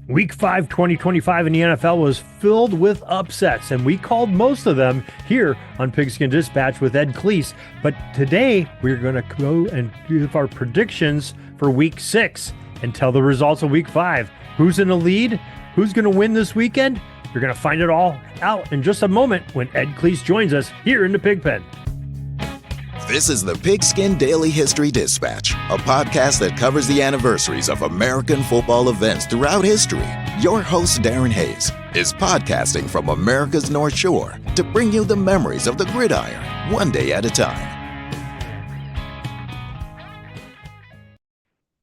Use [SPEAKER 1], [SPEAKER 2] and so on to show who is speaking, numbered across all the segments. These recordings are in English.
[SPEAKER 1] Week 5, 2025 in the NFL was filled with upsets, and we called most of them here on Pigskin Dispatch with Ed Cleese. But today, we're going to go and give our predictions for Week 6 and tell the results of Week 5. Who's in the lead? Who's going to win this weekend? You're going to find it all out in just a moment when Ed Cleese joins us here in the Pigpen.
[SPEAKER 2] This is the Pigskin Daily History Dispatch, a podcast that covers the anniversaries of American football events throughout history. Your host, Darren Hayes, is podcasting from America's North Shore to bring you the memories of the gridiron, one day at a time.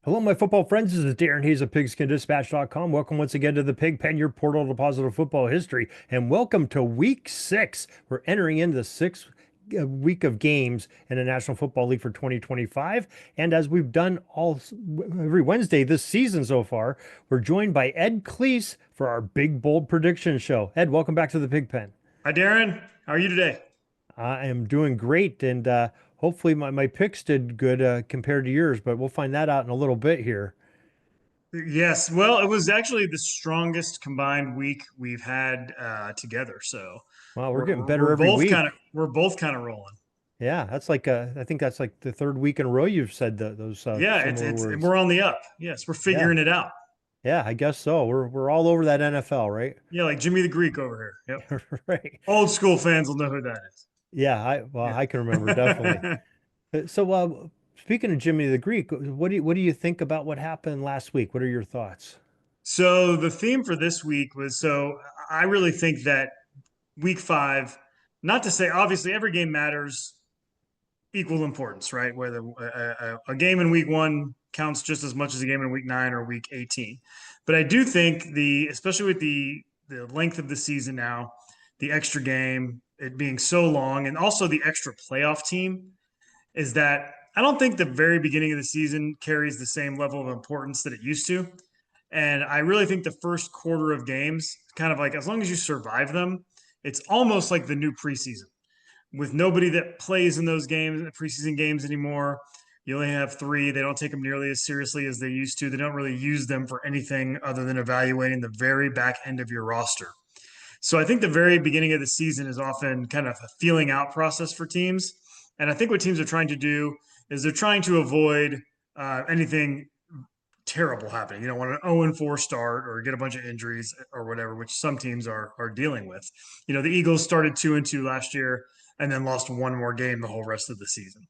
[SPEAKER 1] Hello, my football friends. This is Darren Hayes of PigskinDispatch.com. Welcome once again to the Pigpen, your portal to positive football history, and welcome to Week 6. We're entering into the sixth week of games in the National Football League for 2025. And as we've done every Wednesday this season so far, we're joined by Ed Cleese for our Big Bold Prediction Show. Ed, welcome back to the Pigpen.
[SPEAKER 3] Hi, Darren. How are you today?
[SPEAKER 1] I am doing great, and hopefully my picks did good compared to yours, but we'll find that out in a little bit here.
[SPEAKER 3] Yes. Well, it was actually the strongest combined week we've had together. So
[SPEAKER 1] Wow, we're getting better every week.
[SPEAKER 3] We're both kind of rolling.
[SPEAKER 1] Yeah, that's like I think that's like the third week in a row you've said those.
[SPEAKER 3] Yeah,
[SPEAKER 1] words.
[SPEAKER 3] We're on the up. Yes, we're figuring it out.
[SPEAKER 1] Yeah, I guess so. We're all over that NFL, right?
[SPEAKER 3] Yeah, like Jimmy the Greek over here. Yep.
[SPEAKER 1] Right.
[SPEAKER 3] Old school fans will know who that is.
[SPEAKER 1] Yeah, I can remember definitely. So, speaking of Jimmy the Greek, what do you think about what happened last week? What are your thoughts?
[SPEAKER 3] So the theme for this week was I really think that week 5, not to say obviously every game matters equal importance, right? Whether a game in week 1 counts just as much as a game in week 9 or week 18. But I do think especially with the length of the season now, the extra game, it being so long, and also the extra playoff team, is that I don't think the very beginning of the season carries the same level of importance that it used to. And I really think the first quarter of games, kind of like as long as you survive them, it's almost like the new preseason. With nobody that plays in those games, preseason games anymore, you only have 3. They don't take them nearly as seriously as they used to. They don't really use them for anything other than evaluating the very back end of your roster. So I think the very beginning of the season is often kind of a feeling out process for teams. And I think what teams are trying to do is they're trying to avoid anything terrible happening. You don't want an 0-4 start or get a bunch of injuries or whatever, which some teams are dealing with. You know, the Eagles started 2-2 last year and then lost one more game the whole rest of the season.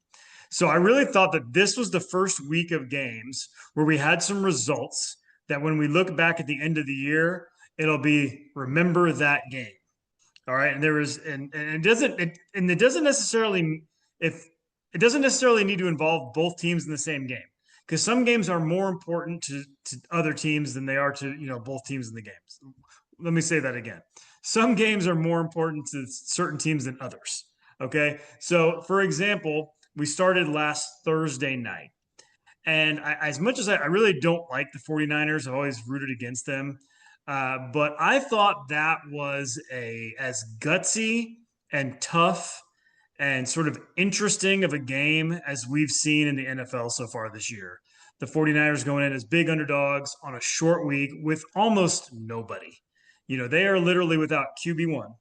[SPEAKER 3] So I really thought that this was the first week of games where we had some results that when we look back at the end of the year, it'll be remember that game. All right. And it doesn't necessarily need to involve both teams in the same game, because some games are more important to other teams than they are to, both teams in the games. Let me say that again. Some games are more important to certain teams than others. Okay. So for example, we started last Thursday night, and as much as I really don't like the 49ers, I've always rooted against them. But I thought that was as gutsy and tough and sort of interesting of a game as we've seen in the NFL so far this year. The 49ers going in as big underdogs on a short week with almost nobody. They are literally without QB1.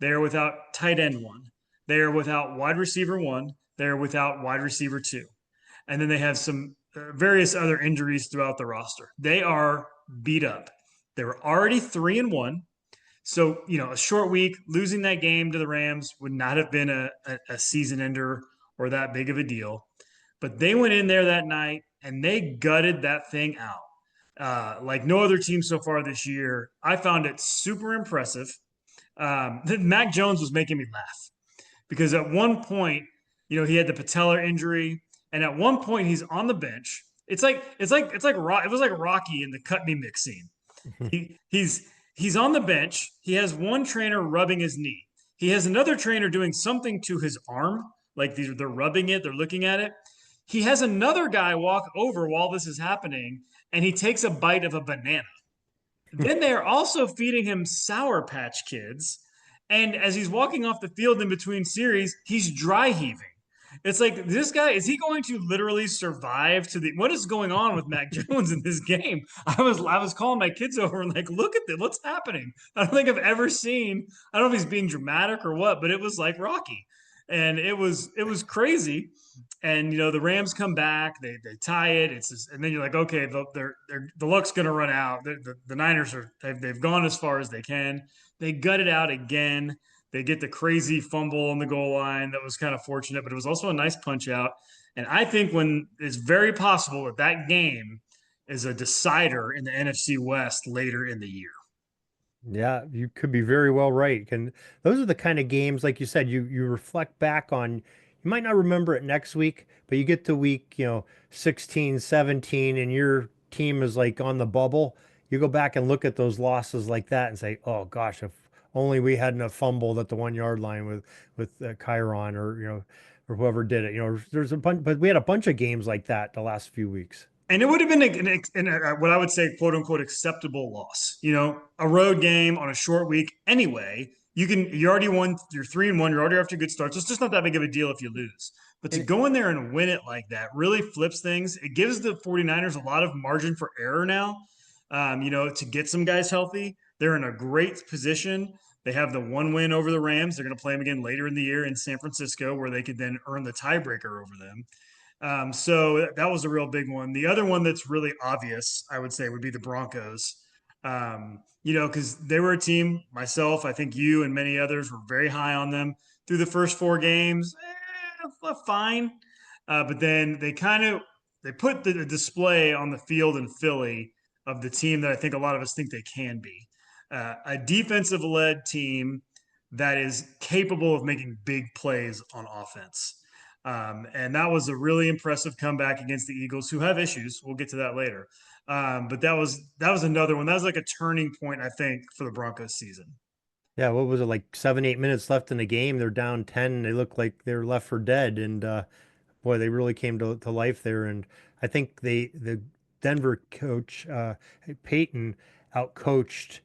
[SPEAKER 3] They are without tight end 1. They are without wide receiver 1. They are without wide receiver 2. And then they have some various other injuries throughout the roster. They are beat up. They were already 3-1. So, a short week, losing that game to the Rams would not have been a season ender or that big of a deal. But they went in there that night and they gutted that thing out. Like no other team so far this year. I found it super impressive. Mac Jones was making me laugh because at one point, he had the patellar injury, and at one point he's on the bench. It was like Rocky in the cut me mix scene. He's on the bench. He has one trainer rubbing his knee. He has another trainer doing something to his arm, like they're rubbing it, they're looking at it. He has another guy walk over while this is happening, and he takes a bite of a banana. Then they're also feeding him Sour Patch Kids. And as he's walking off the field in between series, he's dry heaving. It's like this guy, is he going to literally survive to the what is going on with Mac Jones in this game? I was calling my kids over and like, look at this, what's happening? I don't think I've ever seen, I don't know if he's being dramatic or what, but it was like Rocky. And it was crazy. And the Rams come back, they tie it. It's just, and then you're like, okay, the luck's gonna run out. The Niners they've gone as far as they can. They gut it out again. They get the crazy fumble on the goal line that was kind of fortunate, but it was also a nice punch out. And I think when it's very possible that that game is a decider in the NFC West later in the year.
[SPEAKER 1] Yeah, you could be very well right. And those are the kind of games, like you said, you reflect back on, you might not remember it next week, but you get to week, 16, 17, and your team is like on the bubble. You go back and look at those losses like that and say, oh gosh, if only we hadn't have fumbled at the 1 yard line with Chiron or, or whoever did it. There's a bunch, but we had a bunch of games like that the last few weeks.
[SPEAKER 3] And it would have been what I would say, quote unquote, acceptable loss. A road game on a short week anyway. You already won. You're 3-1. You're already off to a good start. So it's just not that big of a deal if you lose. But to
[SPEAKER 1] And
[SPEAKER 3] go in there and win it like that really flips things. It gives the 49ers a lot of margin for error now. To get some guys healthy. They're in a great position. They have the one win over the Rams. They're going to play them again later in the year in San Francisco, where they could then earn the tiebreaker over them. So that was a real big one. The other one that's really obvious, I would say, would be the Broncos. Because they were a team, myself, I think you and many others were very high on them through the first 4 games. Fine. But then they put the display on the field in Philly of the team that I think a lot of us think they can be. A defensive led team that is capable of making big plays on offense. And that was a really impressive comeback against the Eagles, who have issues. We'll get to that later. But that was another one. That was like a turning point, I think, for the Broncos season.
[SPEAKER 1] yeah, what was it, like 7, 8 minutes left in the game? They're down 10. They look like they're left for dead. And boy, they really came to life there. And I think the Denver coach, Peyton, outcoached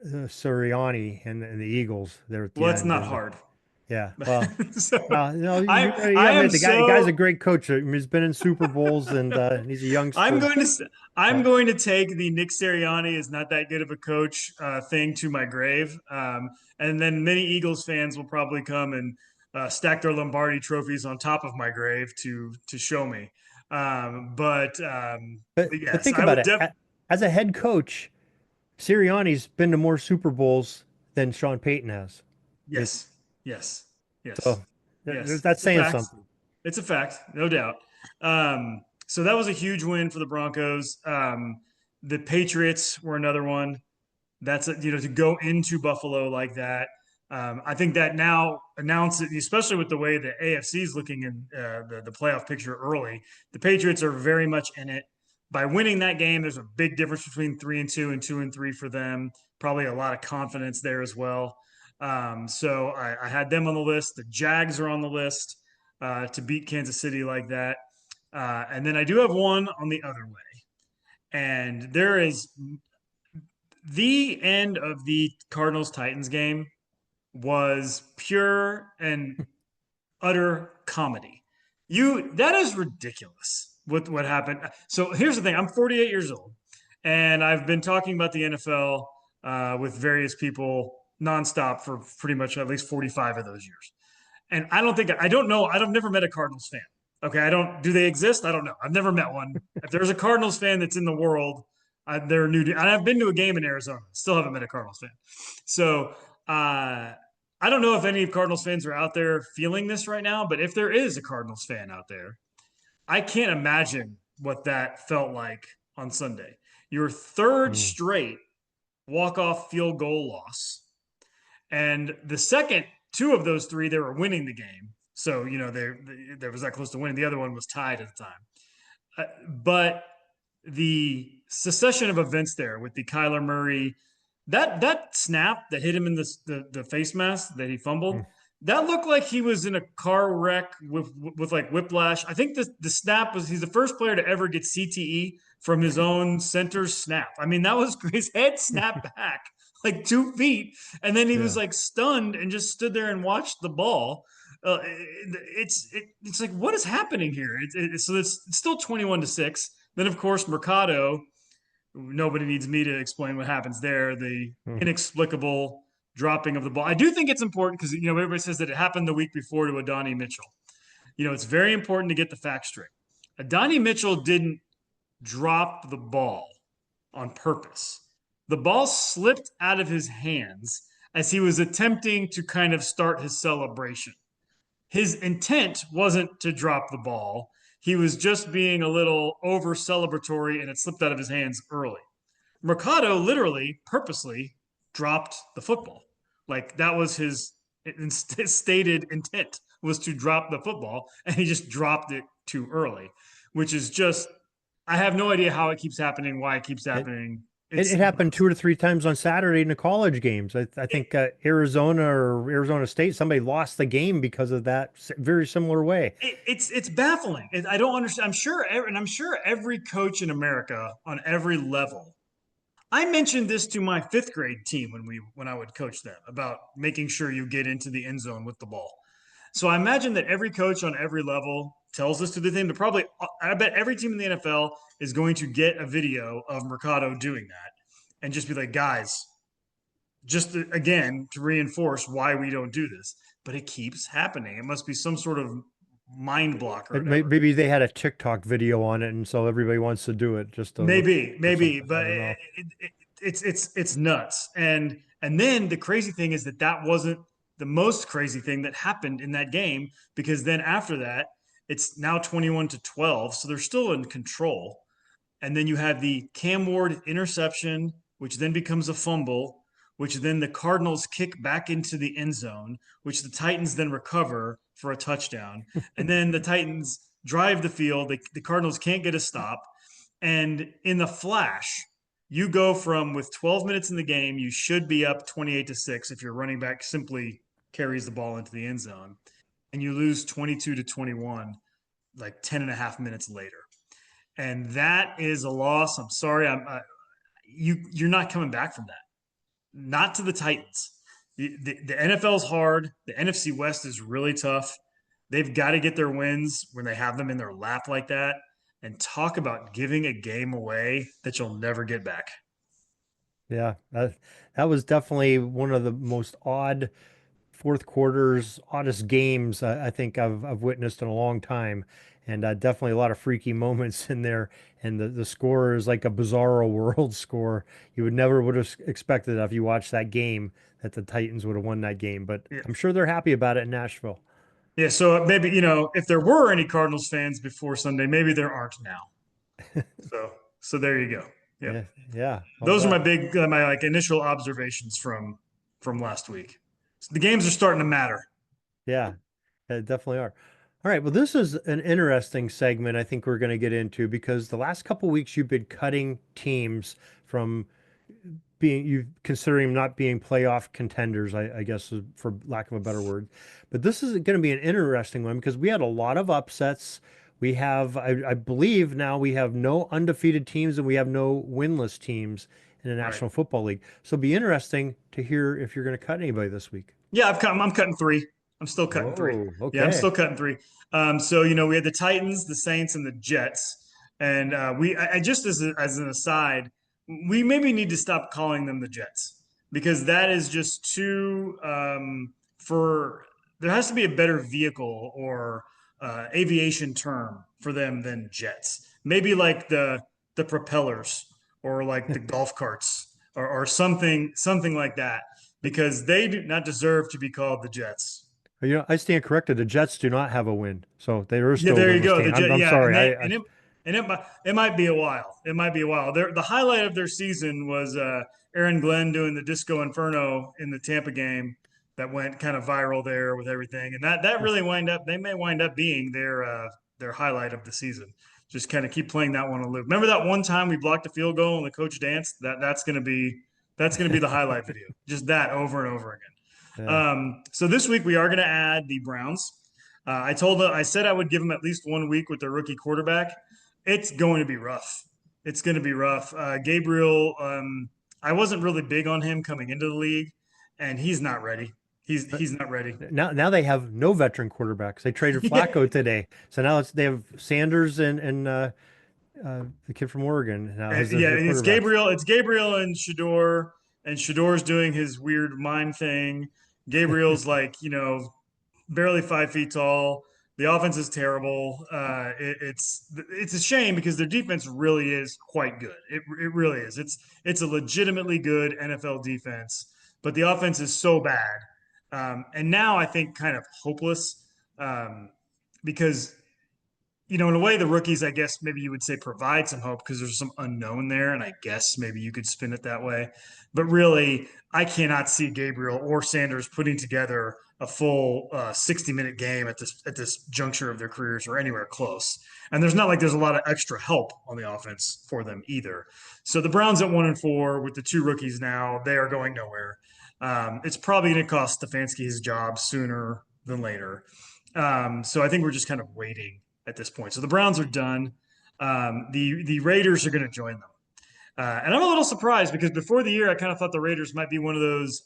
[SPEAKER 1] Sirianni and the Eagles there at the
[SPEAKER 3] Well, it's
[SPEAKER 1] end.
[SPEAKER 3] not
[SPEAKER 1] And
[SPEAKER 3] hard.
[SPEAKER 1] yeah, well,
[SPEAKER 3] So
[SPEAKER 1] you
[SPEAKER 3] I
[SPEAKER 1] gotta
[SPEAKER 3] am
[SPEAKER 1] admit, the guy's
[SPEAKER 3] so
[SPEAKER 1] a great coach. I mean, he's been in Super Bowls and he's a
[SPEAKER 3] I'm
[SPEAKER 1] youngster.
[SPEAKER 3] going to I'm
[SPEAKER 1] Yeah.
[SPEAKER 3] going to take the Nick Sirianni is not that good of a coach thing to my grave, and then many Eagles fans will probably come and stack their Lombardi trophies on top of my grave to show me. But
[SPEAKER 1] But
[SPEAKER 3] yes,
[SPEAKER 1] think
[SPEAKER 3] I
[SPEAKER 1] about
[SPEAKER 3] would
[SPEAKER 1] it. As a head coach, Sirianni's been to more Super Bowls than Sean Payton has. It,
[SPEAKER 3] yes, yes, yes,
[SPEAKER 1] so
[SPEAKER 3] yes.
[SPEAKER 1] that's
[SPEAKER 3] It's a
[SPEAKER 1] saying
[SPEAKER 3] fact.
[SPEAKER 1] something.
[SPEAKER 3] It's a fact, no doubt. So that was a huge win for the Broncos. The Patriots were another one. To go into Buffalo like that. I think that now announces, especially with the way the AFC is looking in the playoff picture early, the Patriots are very much in it. By winning that game, there's a big difference between 3-2 and 2-3 for them. Probably a lot of confidence there as well. So I had them on the list. The Jags are on the list to beat Kansas City like that. And then I do have one on the other way. And there is the end of the Cardinals Titans game was pure and utter comedy. That is ridiculous what happened. So here's the thing: I'm 48 years old, and I've been talking about the NFL with various people nonstop for pretty much at least 45 of those years. And I don't know. I've never met a Cardinals fan. Okay, I don't. Do they exist? I don't know. I've never met one. If there's a Cardinals fan that's in the world, they're new. And I've been to a game in Arizona. Still haven't met a Cardinals fan. So I don't know if any Cardinals fans are out there feeling this right now. But if there is a Cardinals fan out there, I can't imagine what that felt like on Sunday. Your third
[SPEAKER 1] Mm.
[SPEAKER 3] straight walk-off field goal loss, and the second two of those three, they were winning the game. So, there was that close to winning. The other one was tied at the time. But the succession of events there with the Kyler Murray, that snap that hit him in the face mask that he fumbled,
[SPEAKER 1] Mm.
[SPEAKER 3] that looked like he was in a car wreck with like whiplash. I think the snap he's the first player to ever get CTE from his own center snap. I mean, that was his head snapped back like 2 feet, and then he was
[SPEAKER 1] Yeah.
[SPEAKER 3] like stunned and just stood there and watched the ball. It's like, what is happening here? So it's still 21-6. Then of course Mercado. Nobody needs me to explain what happens there. The
[SPEAKER 1] Hmm.
[SPEAKER 3] inexplicable dropping of the ball. I do think it's important because everybody says that it happened the week before to Adonai Mitchell. It's very important to get the facts straight. Adonai Mitchell didn't drop the ball on purpose. The ball slipped out of his hands as he was attempting to kind of start his celebration. His intent wasn't to drop the ball. He was just being a little over celebratory and it slipped out of his hands early. Mercado literally, purposely dropped the football. Like that was his stated intent was to drop the football, and he just dropped it too early, which is just I have no idea how it keeps happening, why it keeps
[SPEAKER 1] It,
[SPEAKER 3] happening.
[SPEAKER 1] it
[SPEAKER 3] It's
[SPEAKER 1] happened two or three times on Saturday in the college games. I
[SPEAKER 3] it,
[SPEAKER 1] think Arizona or Arizona State, somebody lost the game because of that very similar way.
[SPEAKER 3] it's baffling. I don't understand. I'm sure every coach in America on every level. I mentioned this to my fifth grade team when I would coach them about making sure you get into the end zone with the ball. So I imagine that every coach on every level tells us to the thing, but probably I bet every team in the NFL is going to get a video of Mercado doing that and just be like, guys, just again to reinforce why we don't do this. But it keeps happening. It must be some sort of mind block or whatever.
[SPEAKER 1] Maybe they had a TikTok video on it, and so everybody wants to do it just to look or
[SPEAKER 3] Maybe,
[SPEAKER 1] something. I
[SPEAKER 3] but
[SPEAKER 1] don't know.
[SPEAKER 3] it's nuts. And then the crazy thing is that that wasn't the most crazy thing that happened in that game because then after that it's now 21-12, so they're still in control. And then you have the Cam Ward interception, which then becomes a fumble, which then the Cardinals kick back into the end zone, which the Titans then recover for a touchdown. And then the Titans drive the field. The Cardinals can't get a stop. And in the flash, you go from with 12 minutes in the game, you should be up 28-6 if your running back simply carries the ball into the end zone. And you lose 22-21 like 10 and a half minutes later. And that is a loss. I'm sorry. You're not coming back from that. Not to the Titans. The NFL is hard. The NFC West is really tough. They've got to get their wins when they have them in their lap like that. And talk about giving a game away that you'll never get back.
[SPEAKER 1] Yeah, that was definitely one of the most odd fourth quarters, oddest games I think I've witnessed in a long time, and definitely a lot of freaky moments in there. And the score is like a bizarro world score. You would have expected that if you watched that game that the Titans would have won that game, but
[SPEAKER 3] Yeah.
[SPEAKER 1] I'm sure they're happy about it in Nashville.
[SPEAKER 3] Yeah. So maybe, if there were any Cardinals fans before Sunday, maybe there aren't now. So there you go. Yep.
[SPEAKER 1] Yeah, yeah, I'll
[SPEAKER 3] Those are my
[SPEAKER 1] bet.
[SPEAKER 3] big, my like initial observations from last week. So the games are starting to matter.
[SPEAKER 1] Yeah, definitely are. All right. Well, this is an interesting segment I think we're going to get into because the last couple weeks you've been cutting teams from being you considering them not being playoff contenders, I guess, for lack of a better word. But this is going to be an interesting one because we had a lot of upsets. We have, I believe now we have no undefeated teams and we have no winless teams in the
[SPEAKER 3] Right.
[SPEAKER 1] National Football League. So it'll be interesting to hear if you're going to cut anybody this week.
[SPEAKER 3] Yeah, I'm cutting three. I'm still cutting three.
[SPEAKER 1] Whoa,
[SPEAKER 3] Yeah, I'm
[SPEAKER 1] okay.
[SPEAKER 3] still cutting three. So we had the Titans, the Saints, and the Jets, and I just as an aside, we maybe need to stop calling them the Jets because that is just too for. There has to be a better vehicle or aviation term for them than jets. Maybe like the propellers or like the golf carts or something like that because they do not deserve to be called the Jets.
[SPEAKER 1] I stand corrected. The Jets do not have a win, so they are
[SPEAKER 3] Yeah,
[SPEAKER 1] still a
[SPEAKER 3] there you
[SPEAKER 1] winless
[SPEAKER 3] go.
[SPEAKER 1] team. I'm
[SPEAKER 3] Yeah,
[SPEAKER 1] sorry.
[SPEAKER 3] it might be a while. It might be a while. The highlight of their season was Aaron Glenn doing the Disco Inferno in the Tampa game that went kind of viral there with everything, and that really may wind up being their highlight of the season. Just kind of keep playing that one on loop. Remember that one time we blocked a field goal and the coach danced? That's gonna be the highlight video. Just that over and over again.
[SPEAKER 1] Yeah.
[SPEAKER 3] So this week we are going to add the Browns. I said I would give them at least 1 week with their rookie quarterback. It's going to be rough. It's going to be rough. Gabriel, I wasn't really big on him coming into the league, and he's not ready. He's not ready.
[SPEAKER 1] Now they have no veteran quarterbacks. They traded Flacco today, so now they have Sanders and the kid from Oregon now as
[SPEAKER 3] Yeah,
[SPEAKER 1] their
[SPEAKER 3] and it's
[SPEAKER 1] quarterbacks.
[SPEAKER 3] Gabriel. It's Gabriel and Shador's doing his weird mind thing. Gabriel's like, barely 5 feet tall. The offense is terrible. It's a shame because their defense really is quite good. It really is. It's a legitimately good NFL defense, but the offense is so bad, and now I think kind of hopeless, because in a way, the rookies, I guess maybe you would say provide some hope because there's some unknown there. And I guess maybe you could spin it that way. But really, I cannot see Gabriel or Sanders putting together a full 60-minute game at this juncture of their careers or anywhere close. And there's not like there's a lot of extra help on the offense for them either. So the Browns at 1-4 with the two rookies now, they are going nowhere. It's probably going to cost Stefanski his job sooner than later. So I think we're just kind of waiting at this point. So the Browns are done. The Raiders are going to join them. And I'm a little surprised because before the year, I kind of thought the Raiders might be one of those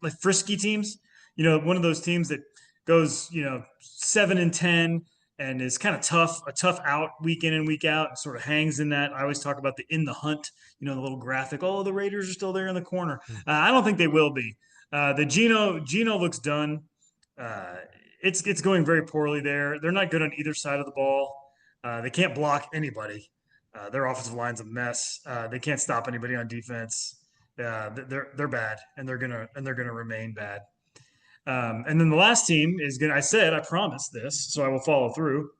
[SPEAKER 3] like frisky teams, one of those teams that goes, 7-10 and is kind of tough, a tough out week in and week out, and sort of hangs in that. I always talk about the in the hunt, the little graphic. Oh, the Raiders are still there in the corner. I don't think they will be. The Gino looks done. Uh, it's going very poorly there. They're not good on either side of the ball. They can't block anybody. Their offensive line's a mess. They can't stop anybody on defense. They're bad, and they're gonna remain bad. And then the last team is gonna. I promised this, so I will follow through.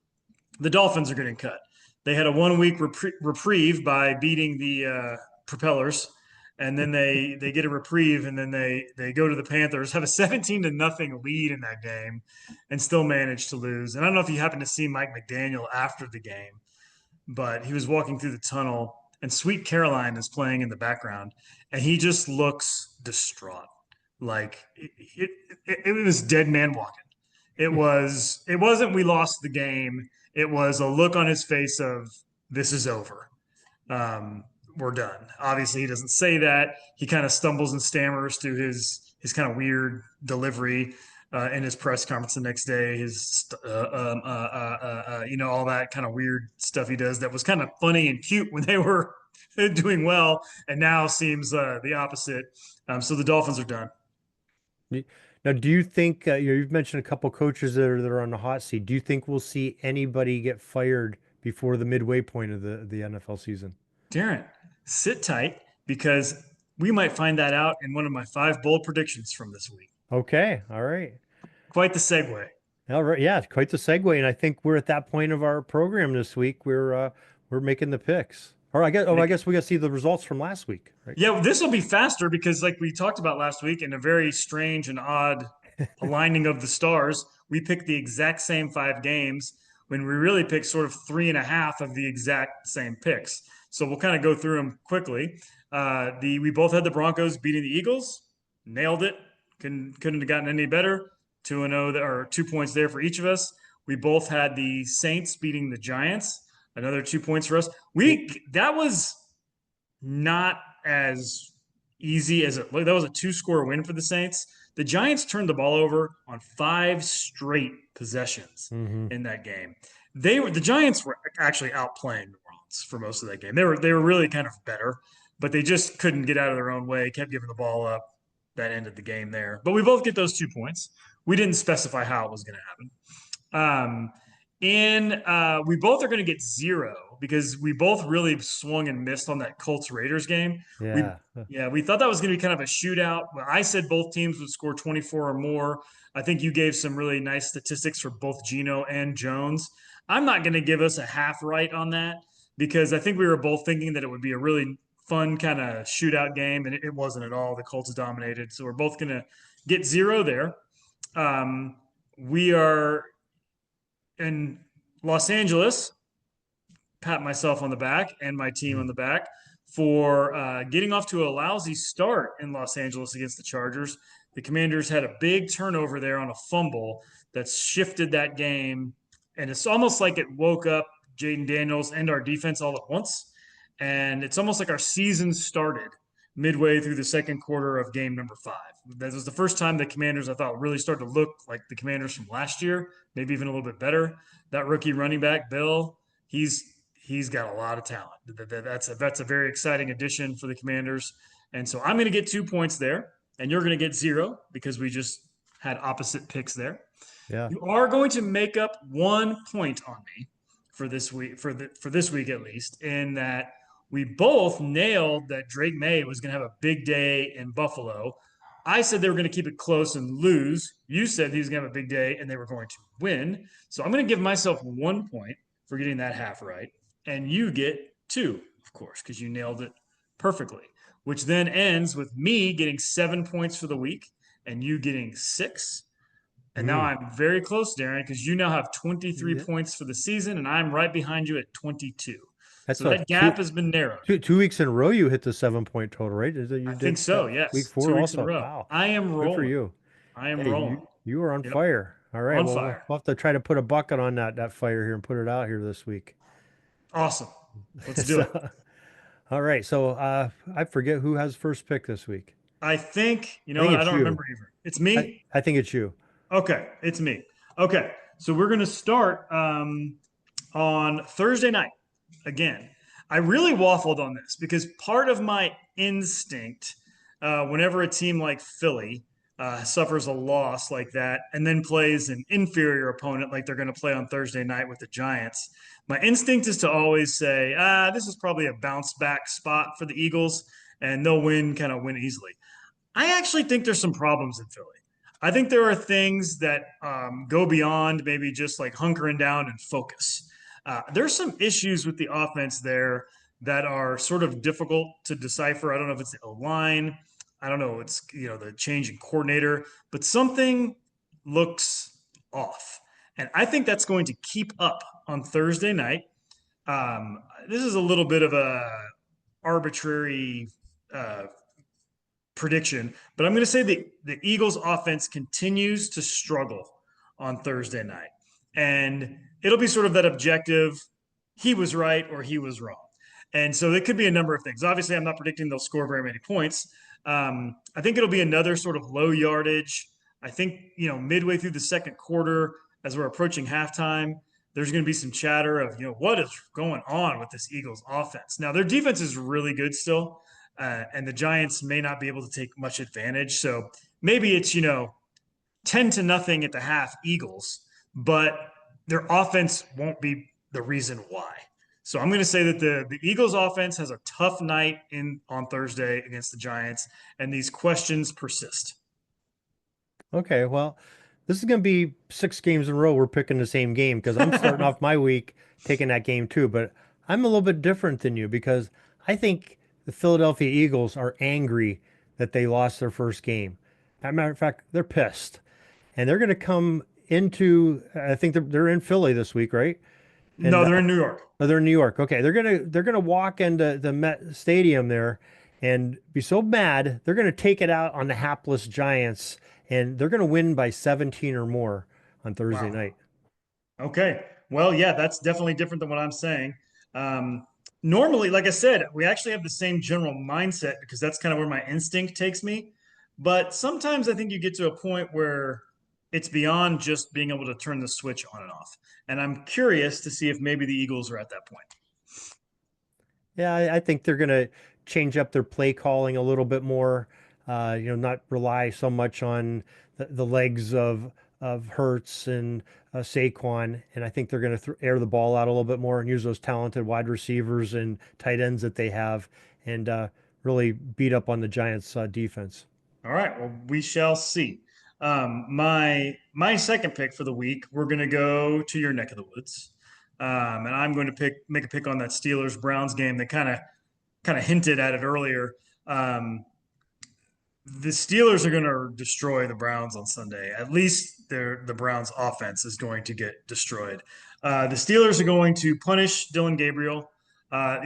[SPEAKER 3] The Dolphins are getting cut. They had a 1 week reprieve by beating the Propellers, and then they get a reprieve, and then they go to the Panthers, have a 17-0 lead in that game, and still manage to lose. And I don't know if you happen to see Mike McDaniel after the game, but he was walking through the tunnel, and Sweet Caroline is playing in the background, and he just looks distraught, like it was dead man walking. It wasn't we lost the game. It was a look on his face of this is over. We're done. Obviously, he doesn't say that. He kind of stumbles and stammers through his kind of weird delivery in his press conference the next day. All that kind of weird stuff he does that was kind of funny and cute when they were doing well, and now seems the opposite. So the Dolphins are done.
[SPEAKER 1] Now, do you think you've mentioned a couple coaches that are on the hot seat? Do you think we'll see anybody get fired before the midway point of the NFL season?
[SPEAKER 3] Darren, sit tight because we might find that out in one of my 5 bold predictions from this week.
[SPEAKER 1] Okay, all right.
[SPEAKER 3] Quite the segue.
[SPEAKER 1] All right, yeah, quite the segue, and I think we're at that point of our program this week. We're making the picks. Or I guess we got to see the results from last week, right?
[SPEAKER 3] Yeah, this will be faster because, like we talked about last week, in a very strange and odd aligning of the stars, we picked the exact same 5 games when we really picked sort of 3.5 of the exact same picks. So we'll kind of go through them quickly. We both had the Broncos beating the Eagles, nailed it. Couldn't have gotten any better. 2-0, or 2 points there for each of us. We both had the Saints beating the Giants. Another 2 points for us. That was not as easy as it looked. That was a 2-score win for the Saints. The Giants turned the ball over on 5 straight possessions in that game. The Giants were actually outplaying New Orleans for most of that game. They were really kind of better, but they just couldn't get out of their own way. Kept giving the ball up. That ended the game there. But we both get those 2 points. We didn't specify how it was going to happen. And we both are going to get 0 because we both really swung and missed on that Colts Raiders game.
[SPEAKER 1] Yeah.
[SPEAKER 3] We thought that was going to be kind of a shootout. I said both teams would score 24 or more. I think you gave some really nice statistics for both Geno and Jones. I'm not going to give us a half right on that because I think we were both thinking that it would be a really fun kind of shootout game, and it wasn't at all. The Colts dominated. So we're both going to get 0 there. We are in Los Angeles, pat myself on the back and my team on the back for getting off to a lousy start in Los Angeles against the Chargers. The Commanders had a big turnover there on a fumble that shifted that game, and it's almost like it woke up Jaden Daniels and our defense all at once. And it's almost like our season started midway through the second quarter of game number 5. That was the first time the Commanders, I thought, really started to look like the Commanders from last year, maybe even a little bit better. That rookie running back, Bill, he's got a lot of talent. That's a very exciting addition for the Commanders. And so I'm going to get 2 points there, and you're going to get 0 because we just had opposite picks there.
[SPEAKER 1] Yeah.
[SPEAKER 3] You are going to make up 1 point on me for this week, for this week at least, in that we both nailed that Drake May was going to have a big day in Buffalo. I said they were going to keep it close and lose. You said he was going to have a big day and they were going to win. So I'm going to give myself 1 point for getting that half right. And you get 2, of course, because you nailed it perfectly, which then ends with me getting 7 points for the week and you getting 6. And now
[SPEAKER 1] Mm.
[SPEAKER 3] I'm very close, Darren, because you now have 23
[SPEAKER 1] Yeah.
[SPEAKER 3] points for the season, and I'm right behind you at 22.
[SPEAKER 1] That's
[SPEAKER 3] So
[SPEAKER 1] a
[SPEAKER 3] that gap has been narrowed.
[SPEAKER 1] 2 weeks in a row you hit the 7 point total, right? Is it you
[SPEAKER 3] I think
[SPEAKER 1] did
[SPEAKER 3] so.
[SPEAKER 1] week
[SPEAKER 3] Yes,
[SPEAKER 1] four
[SPEAKER 3] 2 weeks in a
[SPEAKER 1] also?
[SPEAKER 3] row.
[SPEAKER 1] Wow.
[SPEAKER 3] I am
[SPEAKER 1] Good for
[SPEAKER 3] rolling.
[SPEAKER 1] you.
[SPEAKER 3] I am
[SPEAKER 1] Hey,
[SPEAKER 3] rolling.
[SPEAKER 1] you are on
[SPEAKER 3] Yep,
[SPEAKER 1] fire. All right.
[SPEAKER 3] on
[SPEAKER 1] Well,
[SPEAKER 3] fire.
[SPEAKER 1] we'll have to try to put a bucket on that fire here and put it out here this week.
[SPEAKER 3] Awesome. Let's do it.
[SPEAKER 1] So, all right. So, I forget who has first pick this week.
[SPEAKER 3] I think, you
[SPEAKER 1] I
[SPEAKER 3] know
[SPEAKER 1] think
[SPEAKER 3] what? I
[SPEAKER 1] it's
[SPEAKER 3] don't
[SPEAKER 1] you.
[SPEAKER 3] remember either. It's me?
[SPEAKER 1] I think it's you.
[SPEAKER 3] Okay, it's me. Okay, so we're going to start on Thursday night again. I really waffled on this because part of my instinct, whenever a team like Philly suffers a loss like that and then plays an inferior opponent like they're going to play on Thursday night with the Giants, my instinct is to always say, this is probably a bounce back spot for the Eagles and they'll win easily. I actually think there's some problems in Philly. I think there are things that go beyond maybe just like hunkering down and focus. There's some issues with the offense there that are sort of difficult to decipher. I don't know if it's the line. I don't know. It's the change in coordinator, but something looks off, and I think that's going to keep up on Thursday night. This is a little bit of a arbitrary uh, prediction, but I'm going to say the Eagles offense continues to struggle on Thursday night. And it'll be sort of that objective, he was right or he was wrong. And so it could be a number of things. Obviously, I'm not predicting they'll score very many points. I think it'll be another sort of low yardage. I think, midway through the second quarter, as we're approaching halftime, there's going to be some chatter of, what is going on with this Eagles offense? Now, their defense is really good still. And the Giants may not be able to take much advantage. So maybe it's 10-0 at the half Eagles, but their offense won't be the reason why. So I'm going to say that the Eagles offense has a tough night on Thursday against the Giants, and these questions persist.
[SPEAKER 1] Okay. Well, this is going to be 6 games in a row. We're picking the same game because I'm starting off my week taking that game too. But I'm a little bit different than you because I think the Philadelphia Eagles are angry that they lost their first game. As a matter of fact, they're pissed. And they're going to come into, I think they're in Philly this week, right?
[SPEAKER 3] No,
[SPEAKER 1] And
[SPEAKER 3] they're in New York.
[SPEAKER 1] oh, they're in New York. Okay, they're gonna walk into the Met Stadium there and be so mad they're gonna take it out on the hapless Giants, and they're gonna win by 17 or more on Thursday
[SPEAKER 3] Wow.
[SPEAKER 1] night.
[SPEAKER 3] Okay. Well, yeah, that's definitely different than what I'm saying. Um, Normally, like I said, we actually have the same general mindset because that's kind of where my instinct takes me. But sometimes I think you get to a point where it's beyond just being able to turn the switch on and off. And I'm curious to see if maybe the Eagles are at that point.
[SPEAKER 1] Yeah, I think they're gonna change up their play calling a little bit more. Not rely so much on the legs of Hurts and Saquon, and I think they're going to air the ball out a little bit more and use those talented wide receivers and tight ends that they have, and really beat up on the Giants' defense.
[SPEAKER 3] All right. Well, we shall see. My second pick for the week, we're going to go to your neck of the woods, and I'm going to make a pick on that Steelers Browns game that kind of hinted at it earlier. Um, the Steelers are going to destroy the Browns on Sunday. At least the Browns offense is going to get destroyed. The Steelers are going to punish Dylan Gabriel.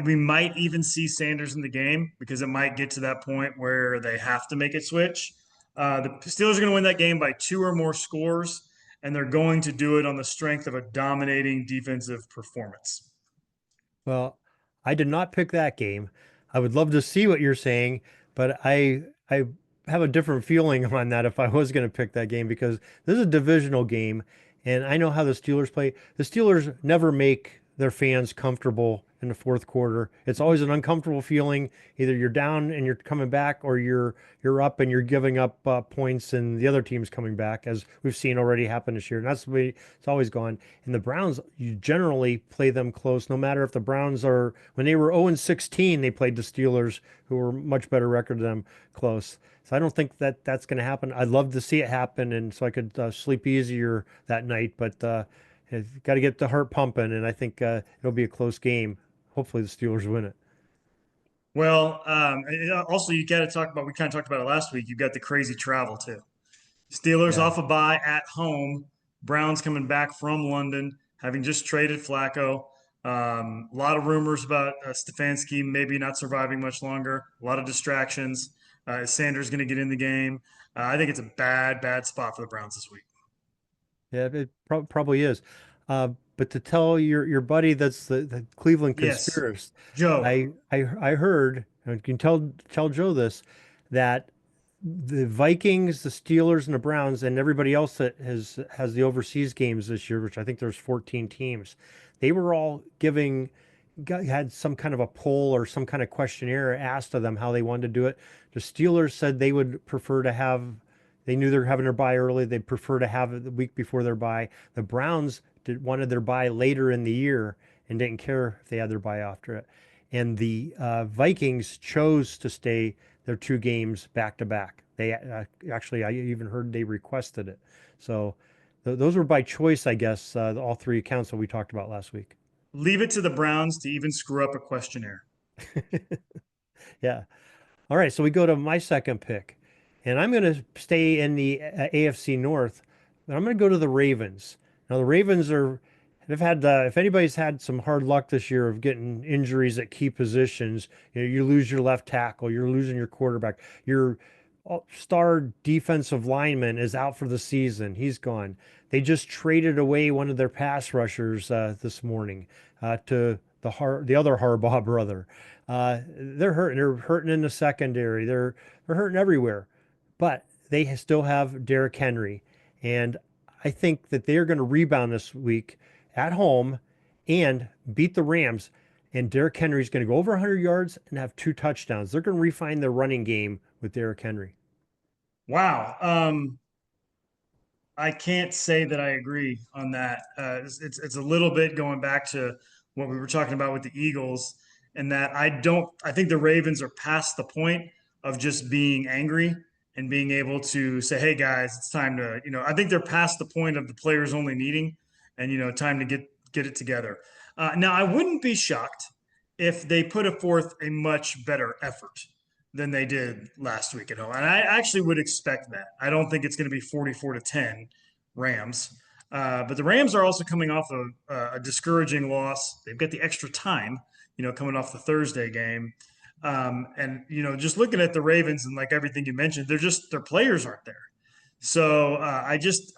[SPEAKER 3] We might even see Sanders in the game because it might get to that point where they have to make it switch. The Steelers are going to win that game by 2 or more scores, and they're going to do it on the strength of a dominating defensive performance.
[SPEAKER 1] Well, I did not pick that game. I would love to see what you're saying, but I have a different feeling on that if I was going to pick that game because this is a divisional game, and I know how the Steelers play. The Steelers never make their fans comfortable in the fourth quarter. It's always an uncomfortable feeling. Either you're down and you're coming back, or you're up and you're giving up points, and the other team's coming back, as we've seen already happen this year. And that's the way it's always gone. And the Browns, you generally play them close, no matter if the Browns are when they were 0-16, they played the Steelers, who were much better record than them, close. So I don't think that that's going to happen. I'd love to see it happen, and so I could sleep easier that night. But got to get the heart pumping, and I think it'll be a close game. Hopefully, the Steelers win it.
[SPEAKER 3] Well, also you got to talk about. We kind of talked about it last week. You've got the crazy travel too. Steelers
[SPEAKER 1] Yeah,
[SPEAKER 3] off a bye at home. Browns coming back from London, having just traded Flacco. A lot of rumors about Stefanski maybe not surviving much longer. A lot of distractions. Is Sanders going to get in the game? I think it's a bad spot for the Browns this week.
[SPEAKER 1] yeah, it probably is. But to tell your buddy that's the Cleveland
[SPEAKER 3] Yes,
[SPEAKER 1] conspiracist,
[SPEAKER 3] Joe.
[SPEAKER 1] I heard, and you can tell Joe this, that the Vikings, the Steelers, and the Browns, and everybody else that has the overseas games this year, which I think there's 14 teams, they were all had some kind of a poll or some kind of questionnaire asked of them how they wanted to do it. The Steelers said they would prefer to have, they knew they were having their bye early. They'd prefer to have it the week before their bye. The Browns wanted their bye later in the year and didn't care if they had their bye after it. And the Vikings chose to stay their two games back to back. They actually, I even heard they requested it. So those were by choice, I guess, all three accounts that we talked about last week.
[SPEAKER 3] Leave it to the Browns to even screw up a questionnaire.
[SPEAKER 1] Yeah. All right, so we go to my second pick, and I'm going to stay in the AFC North, but I'm going to go to the Ravens. Now, the Ravens are, they've had, if anybody's had some hard luck this year of getting injuries at key positions, you lose your left tackle, you're losing your quarterback, your star defensive lineman is out for the season. He's gone. They just traded away one of their pass rushers this morning to the other Harbaugh brother. They're hurting. They're hurting in the secondary. They're hurting everywhere, but they still have Derrick Henry, and I think that they're going to rebound this week at home and beat the Rams. And Derrick Henry's going to go over 100 yards and have two touchdowns. They're going to refine their running game with Derrick Henry.
[SPEAKER 3] Wow. I can't say that I agree on that. It's a little bit going back to what we were talking about with the Eagles, and that I think the Ravens are past the point of just being angry and being able to say, "Hey guys, it's time to," I think they're past the point of the players only meeting, and time to get it together. Now, I wouldn't be shocked if they put forth a much better effort than they did last week at home. And I actually would expect that. I don't think it's going to be 44-10 Rams. But the Rams are also coming off a discouraging loss. They've got the extra time, coming off the Thursday game. And just looking at the Ravens and like everything you mentioned, their players aren't there. So I just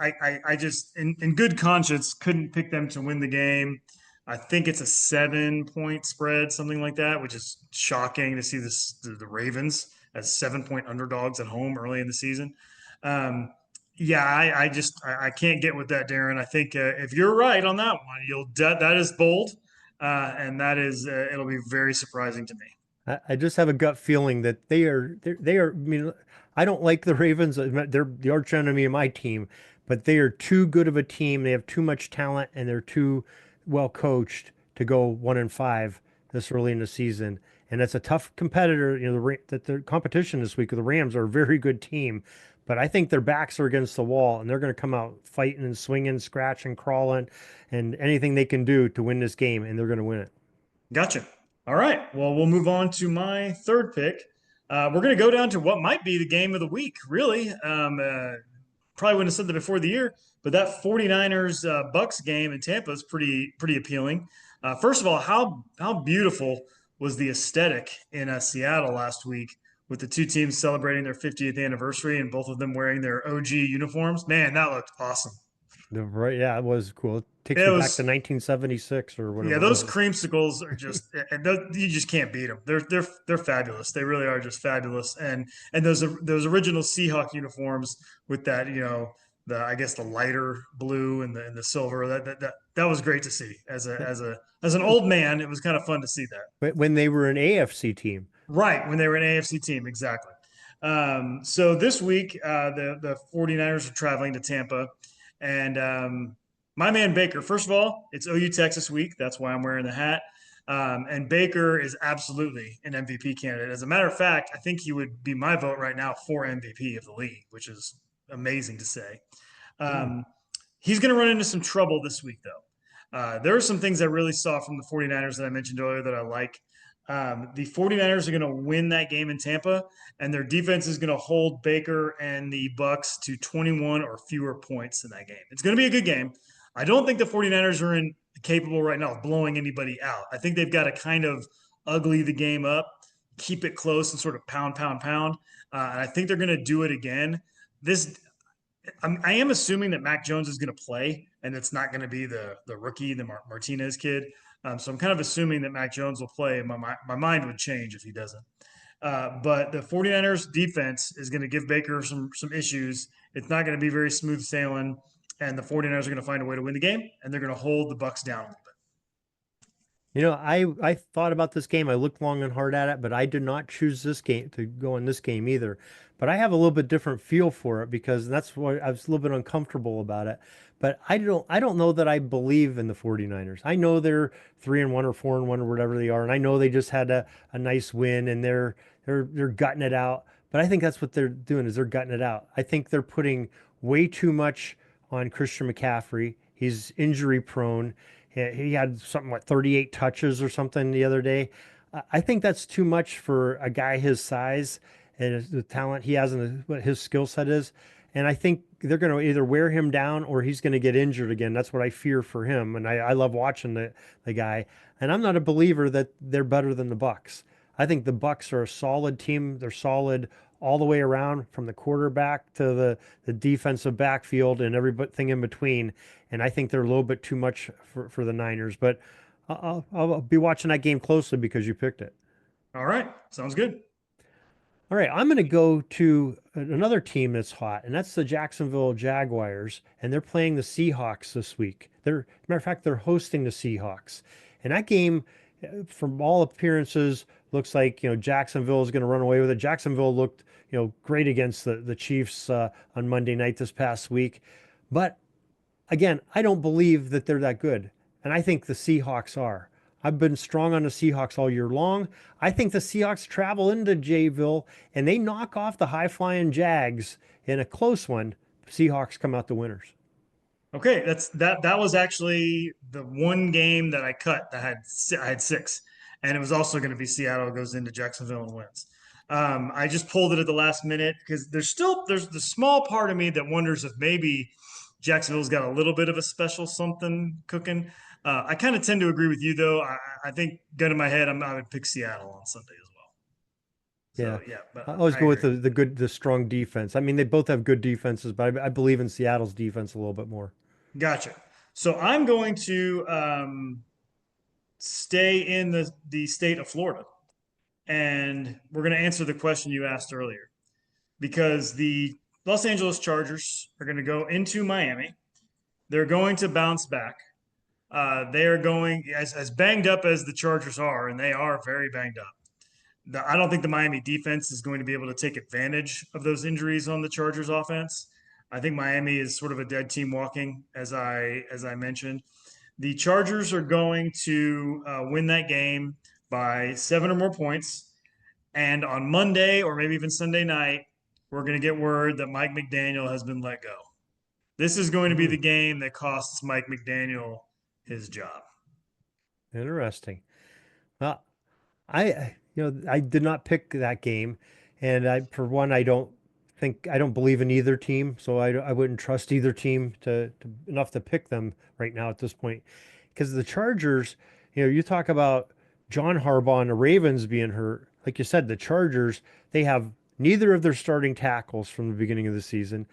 [SPEAKER 3] in good conscience couldn't pick them to win the game. I think it's a 7-point spread, something like that, which is shocking to see the Ravens as 7-point underdogs at home early in the season. Yeah, I can't get with that, Darren. I think if you're right on that one, that is bold, and that is it'll be very surprising to me.
[SPEAKER 1] I just have a gut feeling that they are. I mean, I don't like the Ravens. They're the arch enemy of my team, but they are too good of a team. They have too much talent, and they're too well coached to go 1-5 this early in the season. And that's a tough competitor. That the competition this week. The Rams are a very good team, but I think their backs are against the wall, and they're going to come out fighting and swinging, scratching, crawling, and anything they can do to win this game, and they're going to win it.
[SPEAKER 3] Gotcha. All right. Well, we'll move on to my third pick. We're going to go down to what might be the game of the week, really. Probably wouldn't have said that before the year, but that 49ers Bucks game in Tampa is pretty appealing. First of all, how beautiful was the aesthetic in Seattle last week with the two teams celebrating their 50th anniversary and both of them wearing their OG uniforms? Man, that looked awesome.
[SPEAKER 1] Right, yeah, it was cool. It takes
[SPEAKER 3] It
[SPEAKER 1] me back to
[SPEAKER 3] was
[SPEAKER 1] 1976 or
[SPEAKER 3] Yeah,
[SPEAKER 1] whatever it
[SPEAKER 3] those
[SPEAKER 1] was.
[SPEAKER 3] creamsicles are just and you just can't beat them. They're fabulous. They really are just fabulous. And those original Seahawk uniforms with that, the I guess the lighter blue and the silver, that was great to see. As an old man, it was kind of fun to see that.
[SPEAKER 1] But when they were an AFC team.
[SPEAKER 3] Right, when they were an AFC team, exactly. So this week, the 49ers are traveling to Tampa. And my man Baker, first of all, it's OU Texas week. That's why I'm wearing the hat. And Baker is absolutely an MVP candidate. As a matter of fact, I think he would be my vote right now for MVP of the league, which is amazing to say.
[SPEAKER 1] Hmm.
[SPEAKER 3] Um, he's going to run into some trouble this week, though. There are some things I really saw from the 49ers that I mentioned earlier that I like. The 49ers are going to win that game in Tampa, and their defense is going to hold Baker and the Bucks to 21 or fewer points in that game. It's going to be a good game. I don't think the 49ers are capable right now of blowing anybody out. I think they've got to kind of ugly the game up, keep it close, and sort of pound, pound, pound. And I think they're going to do it again. This I am assuming that Mac Jones is going to play, and it's not going to be the rookie, the Martinez kid. So I'm kind of assuming that Mac Jones will play. My mind would change if he doesn't. But the 49ers defense is going to give Baker some issues. It's not going to be very smooth sailing, and the 49ers are going to find a way to win the game, and they're going to hold the Bucks down a little bit.
[SPEAKER 1] I thought about this game. I looked long and hard at it, but I did not choose this game to go in this game either. But I have a little bit different feel for it because that's why I was a little bit uncomfortable about it. But I don't know that I believe in the 49ers. I know they're 3-1 or 4-1 or whatever they are, and I know they just had a nice win and they're gutting it out. But I think that's what they're doing is they're gutting it out. I think they're putting way too much on Christian McCaffrey. He's injury prone. He had something like 38 touches or something the other day. I think that's too much for a guy his size and the talent he has and what his skill set is. And I think they're going to either wear him down or he's going to get injured again. That's what I fear for him. And I love watching the guy. And I'm not a believer that they're better than the Bucks. I think the Bucks are a solid team. They're solid all the way around from the quarterback to the defensive backfield and everything in between. And I think they're a little bit too much for the Niners. But I'll be watching that game closely because you picked it.
[SPEAKER 3] All right, sounds good.
[SPEAKER 1] All right, I'm going to go to another team that's hot, and that's the Jacksonville Jaguars, and they're playing the Seahawks this week. Matter of fact, they're hosting the Seahawks, and that game, from all appearances, looks like Jacksonville is going to run away with it. Jacksonville looked great against the Chiefs on Monday night this past week, but again, I don't believe that they're that good. And I think the Seahawks are. I've been strong on the Seahawks all year long. I think the Seahawks travel into Jayville and they knock off the high flying Jags in a close one. Seahawks come out the winners.
[SPEAKER 3] Okay, that was actually the one game that I cut that I had six, and it was also going to be Seattle goes into Jacksonville and wins. I just pulled it at the last minute because there's the small part of me that wonders if maybe Jacksonville's got a little bit of a special something cooking. I kind of tend to agree with you though. I think gun in my head, I would pick Seattle on Sunday as well.
[SPEAKER 1] Yeah.
[SPEAKER 3] So yeah, but
[SPEAKER 1] I always
[SPEAKER 3] I
[SPEAKER 1] go with
[SPEAKER 3] agree.
[SPEAKER 1] the strong defense. I mean, they both have good defenses, but I believe in Seattle's defense a little bit more.
[SPEAKER 3] Gotcha. So I'm going to stay in the state of Florida. And we're going to answer the question you asked earlier because the Los Angeles Chargers are going to go into Miami. They're going to bounce back. They are going as banged up as the Chargers are, and they are very banged up. I don't think the Miami defense is going to be able to take advantage of those injuries on the Chargers offense. I think Miami is sort of a dead team walking, as I mentioned. The Chargers are going to win that game by 7 or more points. And on Monday or maybe even Sunday night, we're going to get word that Mike McDaniel has been let go. This is going to be
[SPEAKER 1] Hmm,
[SPEAKER 3] the game that costs Mike McDaniel his job.
[SPEAKER 1] interesting. Well, I did not pick that game, and for one, I don't believe in either team, so I wouldn't trust either team to enough to pick them right now at this point, because the Chargers, you talk about John Harbaugh and the Ravens being hurt, like you said, the Chargers they have neither of their starting tackles from the beginning of the season.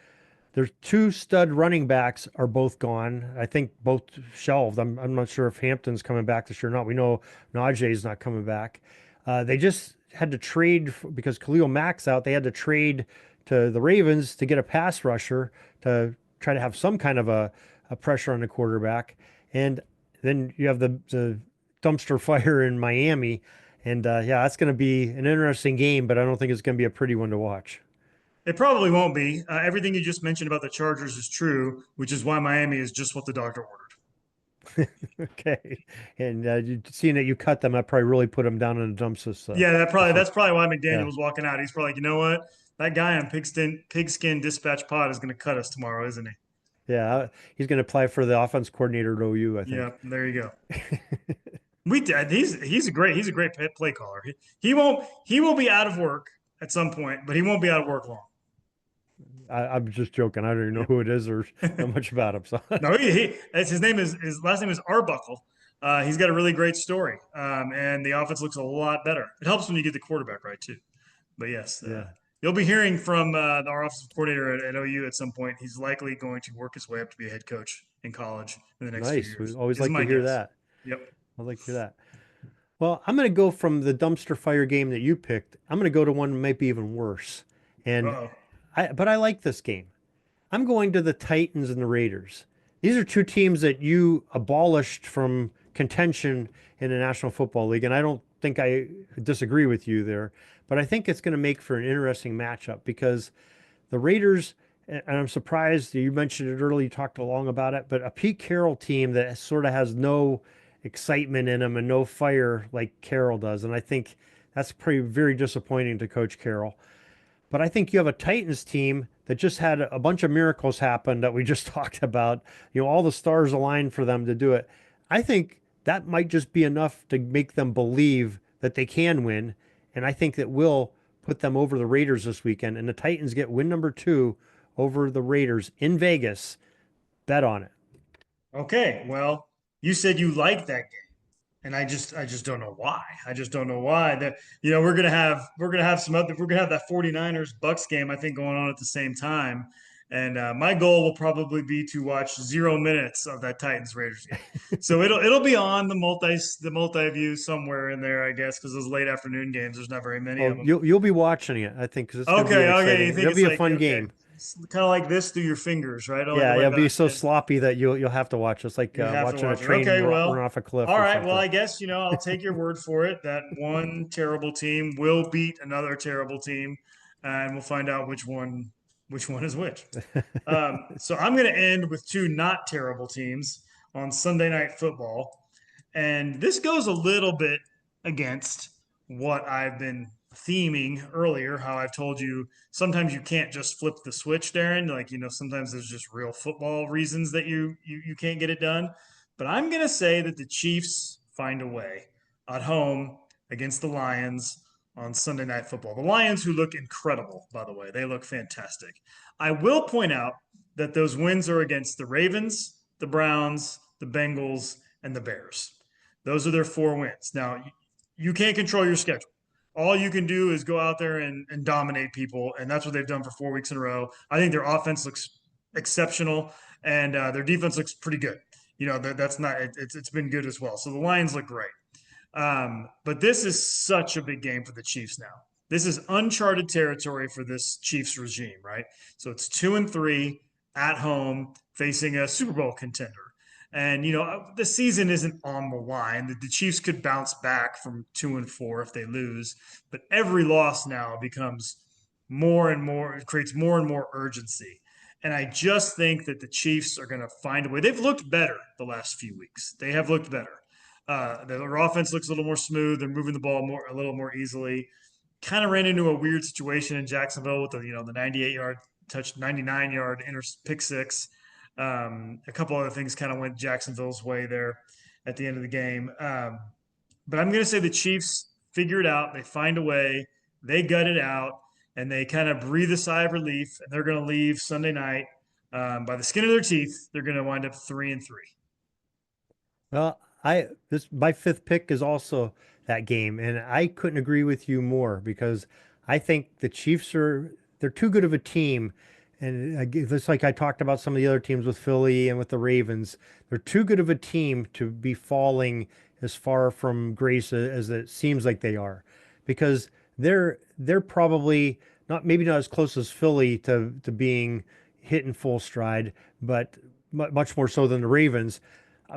[SPEAKER 1] There's two stud running backs are both gone. I think both shelved. I'm not sure if Hampton's coming back this year or not. We know Najee's not coming back. They just had to trade because Khalil Mack's out. They had to trade to the Ravens to get a pass rusher to try to have some kind of a pressure on the quarterback. And then you have the dumpster fire in Miami. And yeah, that's going to be an interesting game, but I don't think it's going to be a pretty one to watch.
[SPEAKER 3] It probably won't be. Everything you just mentioned about the Chargers is true, which is why Miami is just what the doctor ordered.
[SPEAKER 1] Okay. And seeing that you cut them, I probably really put them down in the dumps
[SPEAKER 3] Yeah,
[SPEAKER 1] this week.
[SPEAKER 3] that's probably why McDaniel
[SPEAKER 1] Yeah.
[SPEAKER 3] was walking out. He's probably like, you know what? That guy on Pigskin Dispatch Pod is going to cut us tomorrow, isn't he?
[SPEAKER 1] Yeah. He's going to apply for the offense coordinator at OU, I
[SPEAKER 3] Yeah,
[SPEAKER 1] think.
[SPEAKER 3] there you go. We did. He's a great play caller. He will be out of work at some point, but he won't be out of work long.
[SPEAKER 1] I'm just joking. I don't even know who it is or know
[SPEAKER 3] Yep.
[SPEAKER 1] much about him. So
[SPEAKER 3] No, his name is his last name is Arbuckle. He's got a really great story, and the offense looks a lot better. It helps when you get the quarterback right too. But yes,
[SPEAKER 1] yeah.
[SPEAKER 3] you'll be hearing from our offensive coordinator at OU at some point. He's likely going to work his way up to be a head coach in college in the next few
[SPEAKER 1] Nice. We
[SPEAKER 3] years.
[SPEAKER 1] always
[SPEAKER 3] Is
[SPEAKER 1] like
[SPEAKER 3] my
[SPEAKER 1] to hear
[SPEAKER 3] guess.
[SPEAKER 1] that.
[SPEAKER 3] Yep.
[SPEAKER 1] I'd like to hear that. Well, I'm going to go from the dumpster fire game that you picked. I'm going to go to one that might be even worse. And
[SPEAKER 3] Uh-oh.
[SPEAKER 1] but I like this game. I'm going to the Titans and the Raiders. These are two teams that you abolished from contention in the National Football League, and I don't think I disagree with you there, but I think it's going to make for an interesting matchup because the Raiders, and I'm surprised you mentioned it earlier, you talked along about it, but a Pete Carroll team that sort of has no excitement in them and no fire like Carroll does, and I think that's pretty very disappointing to Coach Carroll. But I think you have a Titans team that just had a bunch of miracles happen that we just talked about. You know, all the stars aligned for them to do it. I think that might just be enough to make them believe that they can win. And I think that will put them over the Raiders this weekend. And the Titans get win number two over the Raiders in Vegas. Bet on it.
[SPEAKER 3] Okay. Well, you said you like that game. And I just don't know why. I just don't know why that we're gonna have we're gonna have that 49ers Bucks game I think going on at the same time. And my goal will probably be to watch 0 minutes of that Titans Raiders game. So it'll be on the multi view somewhere in there, I guess, because those late afternoon games, there's not very many of
[SPEAKER 1] Oh,
[SPEAKER 3] them.
[SPEAKER 1] you'll be watching it, I think, because it's going to be an
[SPEAKER 3] Okay, you
[SPEAKER 1] exciting.
[SPEAKER 3] think
[SPEAKER 1] It'll
[SPEAKER 3] it's
[SPEAKER 1] be a
[SPEAKER 3] like
[SPEAKER 1] fun
[SPEAKER 3] okay,
[SPEAKER 1] game.
[SPEAKER 3] kind of like this through your fingers, right? Like
[SPEAKER 1] Yeah, it'll
[SPEAKER 3] like
[SPEAKER 1] be
[SPEAKER 3] that.
[SPEAKER 1] so
[SPEAKER 3] Yeah.
[SPEAKER 1] sloppy that you'll have to watch. It's like
[SPEAKER 3] You have to
[SPEAKER 1] watching a
[SPEAKER 3] watch it.
[SPEAKER 1] train
[SPEAKER 3] Okay,
[SPEAKER 1] run
[SPEAKER 3] well,
[SPEAKER 1] off a cliff
[SPEAKER 3] all
[SPEAKER 1] or
[SPEAKER 3] right. Well,
[SPEAKER 1] something.
[SPEAKER 3] I guess, I'll take your word for it. That one terrible team will beat another terrible team, and we'll find out which one is which. So I'm going to end with two not terrible teams on Sunday Night Football. And this goes a little bit against what I've been theming earlier, how I've told you sometimes you can't just flip the switch, Darren. Like, sometimes there's just real football reasons that you can't get it done. But I'm gonna say that the Chiefs find a way at home against the Lions on Sunday Night Football. The Lions, who look incredible, by the way, they look fantastic. I will point out that those wins are against the Ravens, the Browns, the Bengals, and the Bears. Those are their four wins. Now, you can't control your schedule. All you can do is go out there and dominate people, and that's what they've done for 4 weeks in a row. I think their offense looks exceptional, and their defense looks pretty good. That's not it's been good as well. So the Lions look great. But this is such a big game for the Chiefs now. This is uncharted territory for this Chiefs regime, right? So it's 2-3 at home facing a Super Bowl contender. And the season isn't on the line. The Chiefs could bounce back from 2-4 if they lose, but every loss now becomes more and more. It creates more and more urgency. And I just think that the Chiefs are going to find a way. They've looked better the last few weeks. They have looked better. Their offense looks a little more smooth. They're moving the ball a little more easily. Kind of ran into a weird situation in Jacksonville with the 98-yard touch, 99-yard pick six. A couple other things kind of went Jacksonville's way there at the end of the game. But I'm going to say the Chiefs figure it out. They find a way. They gut it out, and they kind of breathe a sigh of relief. And they're going to leave Sunday night by the skin of their teeth. They're going to wind up 3-3.
[SPEAKER 1] Well, I this my fifth pick is also that game, and I couldn't agree with you more because I think the Chiefs they're too good of a team, just like I talked about some of the other teams with Philly and with the Ravens, they're too good of a team to be falling as far from grace as it seems like they are, because they're probably not, maybe not as close as Philly to being hit in full stride, but much more so than the Ravens.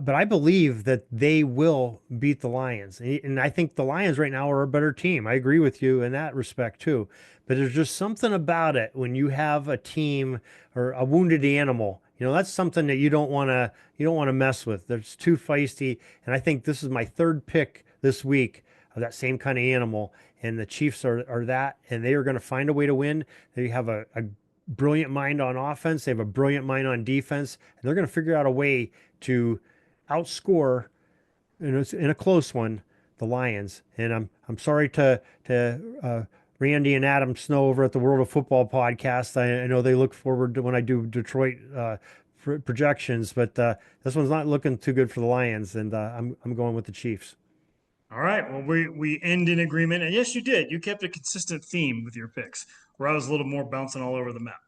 [SPEAKER 1] But I believe that they will beat the Lions. And I think the Lions right now are a better team. I agree with you in that respect too. But there's just something about it when you have a team or a wounded animal. That's something that you don't want to mess with. It's too feisty. And I think this is my third pick this week of that same kind of animal. And the Chiefs are that, and they are going to find a way to win. They have a brilliant mind on offense. They have a brilliant mind on defense, and they're going to figure out a way to outscore, in a close one, the Lions. And I'm sorry to Randy and Adam Snow over at the World of Football podcast. I know they look forward to when I do Detroit projections, but this one's not looking too good for the Lions, and I'm going with the Chiefs.
[SPEAKER 3] All right. Well, we end in agreement. And yes, you did. You kept a consistent theme with your picks, where I was a little more bouncing all over the map.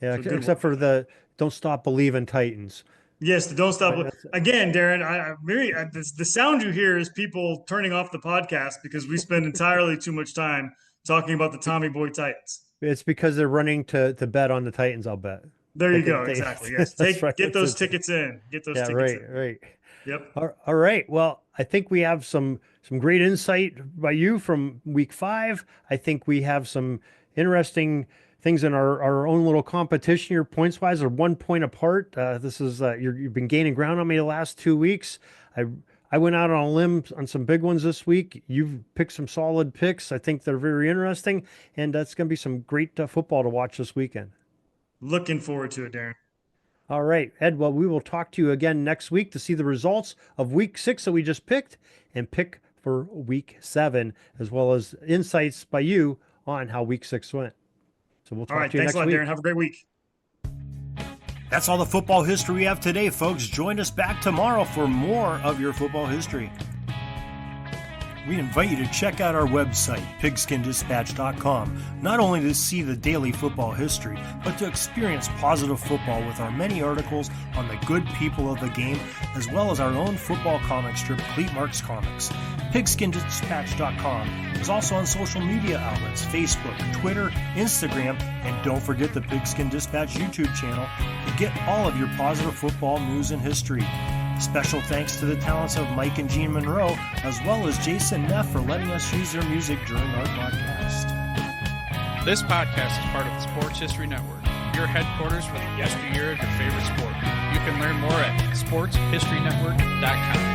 [SPEAKER 1] Yeah,
[SPEAKER 3] So
[SPEAKER 1] except for the Don't Stop Believing Titans.
[SPEAKER 3] Yes, the Don't Stop. Again, Darren, the sound you hear is people turning off the podcast because we spend entirely too much time talking about the Tommy Boy Titans.
[SPEAKER 1] It's because they're running to bet on the Titans, I'll bet.
[SPEAKER 3] There you go. Exactly. Yes. Get those tickets in. Get those tickets
[SPEAKER 1] right,
[SPEAKER 3] in.
[SPEAKER 1] Right.
[SPEAKER 3] Yep.
[SPEAKER 1] All right. Well, I think we have some great insight by you from week 5. I think we have some interesting things in our own little competition. Your points wise are 1 point apart. This is you've been gaining ground on me the last 2 weeks. I went out on a limb on some big ones this week. You've picked some solid picks. I think they're very interesting, and that's going to be some great football to watch this weekend.
[SPEAKER 3] Looking forward to it, Darren.
[SPEAKER 1] All right, Ed. Well, we will talk to you again next week to see the results of week 6 that we just picked and pick for week 7, as well as insights by you on how week 6 went. So we'll talk to you next week.
[SPEAKER 3] Thanks a lot, Darren. Have a great week.
[SPEAKER 1] That's all the football history we have today, folks. Join us back tomorrow for more of your football history. We invite you to check out our website, pigskindispatch.com, not only to see the daily football history, but to experience positive football with our many articles on the good people of the game, as well as our own football comic strip, Cleat Marks Comics. Pigskindispatch.com is also on social media outlets, Facebook, Twitter, Instagram, and don't forget the Pigskin Dispatch YouTube channel to get all of your positive football news and history. Special thanks to the talents of Mike and Gene Monroe, as well as Jason Neff for letting us use their music during our podcast.
[SPEAKER 4] This podcast is part of the Sports History Network, your headquarters for the yesteryear of your favorite sport. You can learn more at sportshistorynetwork.com.